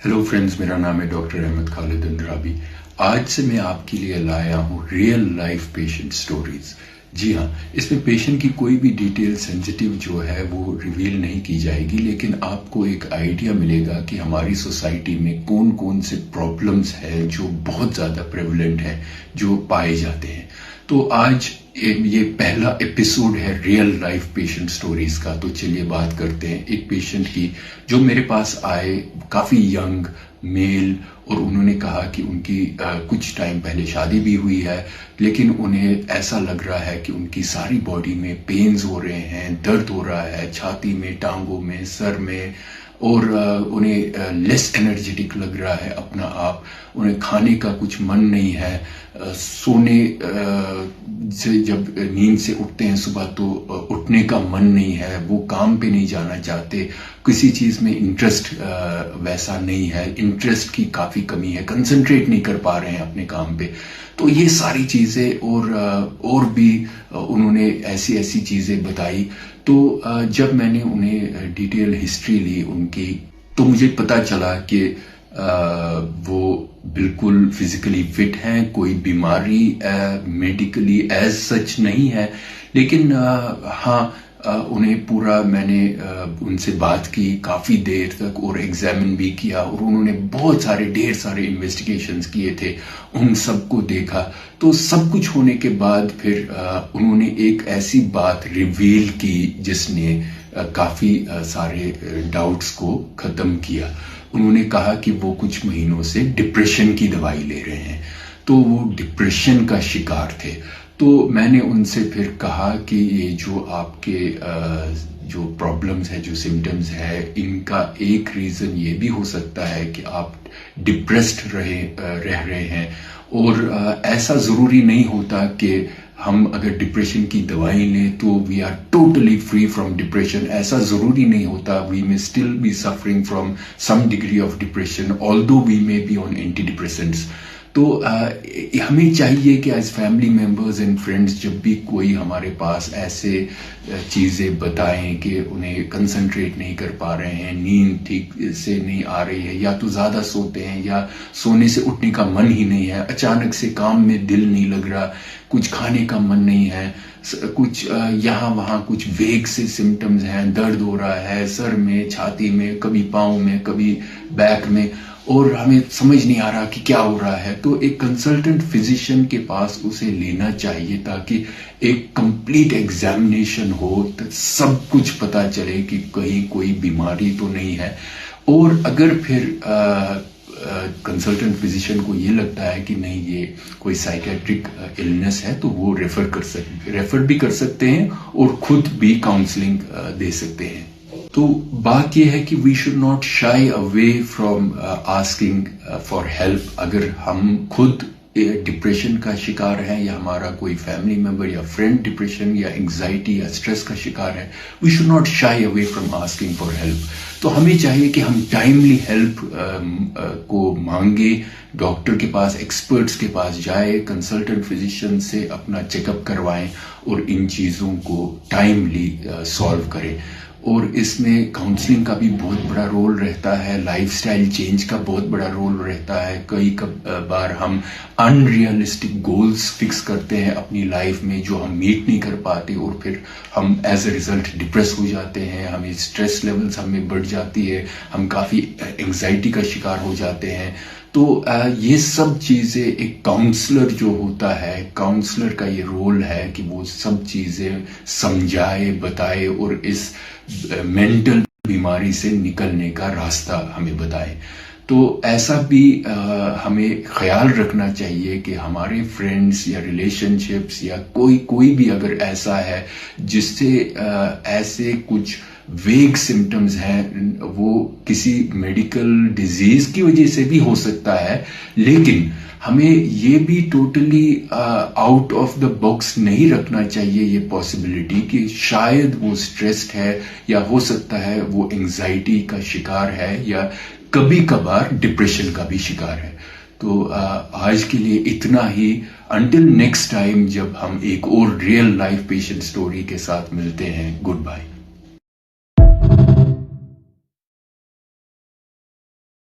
Hello friends, मेरा नाम है डॉक्टर अहमद खालिद अंद्राबी। आज से मैं आपके लिए लाया हूँ रियल लाइफ पेशेंट स्टोरीज। जी हाँ, इसमें पेशेंट की कोई भी डिटेल सेंसिटिव जो है वो रिवील नहीं की जाएगी, लेकिन आपको एक आइडिया मिलेगा कि हमारी सोसाइटी में कौन कौन से प्रॉब्लम्स है जो बहुत ज़्यादा प्रेवलेंट है, जो पाए जाते हैं। तो आज ये पहला एपिसोड है रियल लाइफ पेशेंट स्टोरीज का। तो चलिए बात करते हैं एक पेशेंट की जो मेरे पास आए, काफ़ी यंग मेल, और उन्होंने कहा कि उनकी कुछ टाइम पहले शादी भी हुई है, लेकिन उन्हें ऐसा लग रहा है कि उनकी सारी बॉडी में पेन्स हो रहे हैं, दर्द हो रहा है छाती में, टांगों में, सर में, और उन्हें लेस एनर्जेटिक लग रहा है अपना आप। उन्हें खाने का कुछ मन नहीं है, सोने से जब नींद से उठते हैं सुबह तो उठने का मन नहीं है, वो काम पे नहीं जाना चाहते, किसी चीज में इंटरेस्ट वैसा नहीं है, इंटरेस्ट की काफी कमी है, कंसंट्रेट नहीं कर पा रहे हैं अपने काम पे। तो ये सारी चीजें और भी उन्होंने ऐसी ऐसी चीजें बताई। तो जब मैंने उन्हें डिटेल हिस्ट्री ली उनकी, तो मुझे पता चला कि वो बिल्कुल फिजिकली फिट हैं, कोई बीमारी मेडिकली एज सच नहीं है, लेकिन हाँ, उन्हें पूरा मैंने उनसे बात की काफ़ी देर तक और एग्जामिन भी किया, और उन्होंने बहुत सारे ढेर सारे इन्वेस्टिगेशंस किए थे, उन सबको देखा। तो सब कुछ होने के बाद फिर उन्होंने एक ऐसी बात रिवील की जिसने काफ़ी सारे डाउट्स को ख़त्म किया। उन्होंने कहा कि वो कुछ महीनों से डिप्रेशन की दवाई ले रहे हैं, तो वो डिप्रेशन का शिकार थे। तो मैंने उनसे फिर कहा कि ये जो आपके जो प्रॉब्लम्स है, जो सिम्टम्स है, इनका एक रीज़न ये भी हो सकता है कि आप डिप्रेस्ड रह रहे हैं, और ऐसा ज़रूरी नहीं होता कि हम अगर डिप्रेशन की दवाई लें तो we are totally free from depression. ऐसा ज़रूरी नहीं होता। We may still be suffering from some degree of depression although we may be on anti depressants. तो हमें चाहिए कि as family members and friends, जब भी कोई हमारे पास ऐसे चीज़ें बताएं कि उन्हें कंसंट्रेट नहीं कर पा रहे हैं, नींद ठीक से नहीं आ रही है, या तो ज़्यादा सोते हैं या सोने से उठने का मन ही नहीं है, अचानक से काम में दिल नहीं लग रहा, कुछ खाने का मन नहीं है, कुछ यहाँ वहाँ कुछ वेग से सिम्टम्स हैं, दर्द हो रहा है सर में, छाती में, कभी पाँव में, कभी बैक में, और हमें समझ नहीं आ रहा कि क्या हो रहा है, तो एक कंसल्टेंट फिजिशियन के पास उसे लेना चाहिए ताकि एक कंप्लीट एग्जामिनेशन हो, तो सब कुछ पता चले कि कहीं कोई बीमारी तो नहीं है। और अगर फिर कंसल्टेंट फिजिशियन को ये लगता है कि नहीं, ये कोई साइकेट्रिक इलनेस है, तो वो रेफर भी कर सकते हैं और खुद भी काउंसलिंग दे सकते हैं। तो बात यह है कि we should not shy away from asking for help. अगर हम खुद डिप्रेशन का शिकार है, या हमारा कोई फैमिली मेंबर या फ्रेंड डिप्रेशन या एंग्जाइटी या स्ट्रेस का शिकार है, we should not shy away from asking for help. तो हमें चाहिए कि हम टाइमली हेल्प को मांगे, डॉक्टर के पास, एक्सपर्ट्स के पास जाए, कंसल्टेंट फिजिशियन से अपना चेकअप करवाएं और इन चीज़ों को टाइमली सॉल्व करें। और इसमें काउंसलिंग का भी बहुत बड़ा रोल रहता है, लाइफस्टाइल चेंज का बहुत बड़ा रोल रहता है। कई बार हम अनरियलिस्टिक गोल्स फिक्स करते हैं अपनी लाइफ में जो हम मीट नहीं कर पाते, और फिर हम एज अ रिजल्ट डिप्रेस हो जाते हैं, हमें स्ट्रेस लेवल्स हमें बढ़ जाती है, हम काफ़ी एंग्जाइटी का शिकार हो जाते हैं। तो ये सब चीज़ें एक काउंसलर जो होता है, काउंसलर का ये रोल है कि वो सब चीज़ें समझाए, बताए और इस मेंटल बीमारी से निकलने का रास्ता हमें बताए। तो ऐसा भी हमें ख्याल रखना चाहिए कि हमारे फ्रेंड्स या रिलेशनशिप्स या कोई भी अगर ऐसा है जिससे ऐसे कुछ वेग सिम्टम्स हैं, वो किसी मेडिकल डिजीज की वजह से भी हो सकता है, लेकिन हमें ये भी totally out of the box नहीं रखना चाहिए ये पॉसिबिलिटी कि शायद वो स्ट्रेस्ड है, या हो सकता है वो एंग्जाइटी का शिकार है, या कभी कभार डिप्रेशन का भी शिकार है। तो आज के लिए इतना ही। अंटिल नेक्स्ट टाइम जब हम एक और रियल लाइफ पेशेंट स्टोरी के साथ मिलते हैं, गुड बाय।